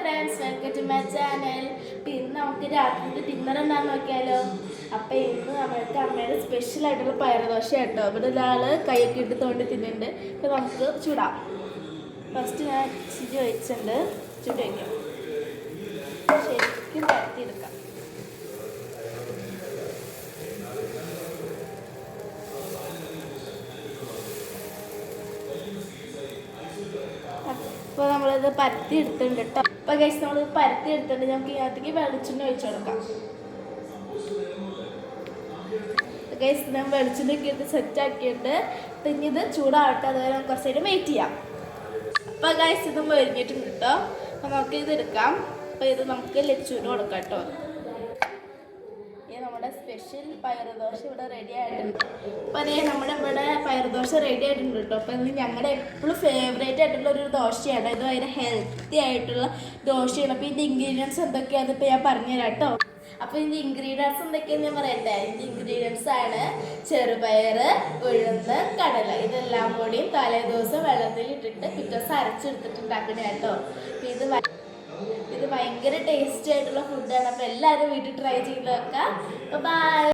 Friends, welcome to my channel. ഇന്ന് നമുക്ക് രാത്രി ഡിന്നർ എന്താണെന്ന് നോക്കിയാലോ. അപ്പം ഇന്ന് നമ്മൾക്ക് അമ്മയുടെ സ്പെഷ്യൽ ആയിട്ടുള്ള പയറുദോശ കേട്ടോ. ഇവിടെ ഒരാൾ കൈയൊക്കെ ഇട്ട് തോണ്ടി തിന്നുന്നുണ്ട്. അപ്പം നമുക്ക് ചൂടാം. ഫസ്റ്റ് ഞാൻ ഇച്ചിരി ഒഴിച്ചിട്ടുണ്ട്, ചൂട് വയ്ക്കാം. ശരിക്കും പരത്തിയെടുക്കാം. അപ്പോൾ നമ്മളിത് പരത്തി എടുത്തിട്ടുണ്ട് കേട്ടോ. അപ്പോൾ ഗൈസ് നമ്മളിത് പരത്തി എടുത്തിട്ടുണ്ട്. നമുക്ക് ഇതിനകത്തേക്ക് വെളിച്ചെണ്ണ ഒഴിച്ചു കൊടുക്കാം. ഗൈസ് ഞാൻ വെളിച്ചെണ്ണയൊക്കെ എടുത്ത് സെറ്റ് ആക്കിയിട്ട് പിന്നെ ഇത് ചൂടാവട്ടെ, അതുവരെ നമുക്ക് കുറച്ച് നേരം വെയിറ്റ് ചെയ്യാം. അപ്പോൾ ഗൈസ് ഇത് മൊരിഞ്ഞിട്ടുണ്ട് കേട്ടോ. അപ്പോൾ നമുക്ക് ഇത് എടുക്കാം. അപ്പോൾ ഇത് നമുക്ക് ലച്ചുവിന് കൊടുക്കാം കേട്ടോ. നമ്മുടെ സ്പെഷ്യൽ പയറുദോശ ഇവിടെ റെഡി ആയിട്ടുണ്ട്. അപ്പോൾ അതേ നമ്മുടെ ഇവിടെ പയറുദോശ റെഡി ആയിട്ടുണ്ട് കേട്ടോ. അപ്പോൾ ഇത് ഞങ്ങളുടെ എപ്പോഴും ഫേവറേറ്റ് ആയിട്ടുള്ള ഒരു ദോശയാണ്. ഇത് ഭയങ്കര ഹെൽത്തി ആയിട്ടുള്ള ദോശയാണ്. അപ്പോൾ ഇതിൻ്റെ ഇൻഗ്രീഡിയൻസ് എന്തൊക്കെയാണെന്ന് ഇപ്പോൾ ഞാൻ പറഞ്ഞുതരാം കേട്ടോ. അപ്പോൾ ഇതിൻ്റെ ഇൻഗ്രീഡിയൻസ് എന്തൊക്കെയാണെന്ന് ഞാൻ പറയട്ടെ. ഇതിൻ്റെ ഇൻഗ്രീഡിയൻസ് ആണ് ചെറുപയർ, ഉഴുന്ന്, കടല. ഇതെല്ലാം കൂടിയും തലേദിവസം വെള്ളത്തിൽ ഇട്ടിട്ട് പിറ്റേ ദിവസം അരച്ചെടുത്തിട്ടുണ്ടാക്കണേ കേട്ടോ. അപ്പോൾ ഇത് ഭയങ്കര ടേസ്റ്റി ആയിട്ടുള്ള ഫുഡാണ്. അപ്പോൾ എല്ലാവരും വീട്ടിൽ ട്രൈ ചെയ്ത് നോക്കാം. ബൈ.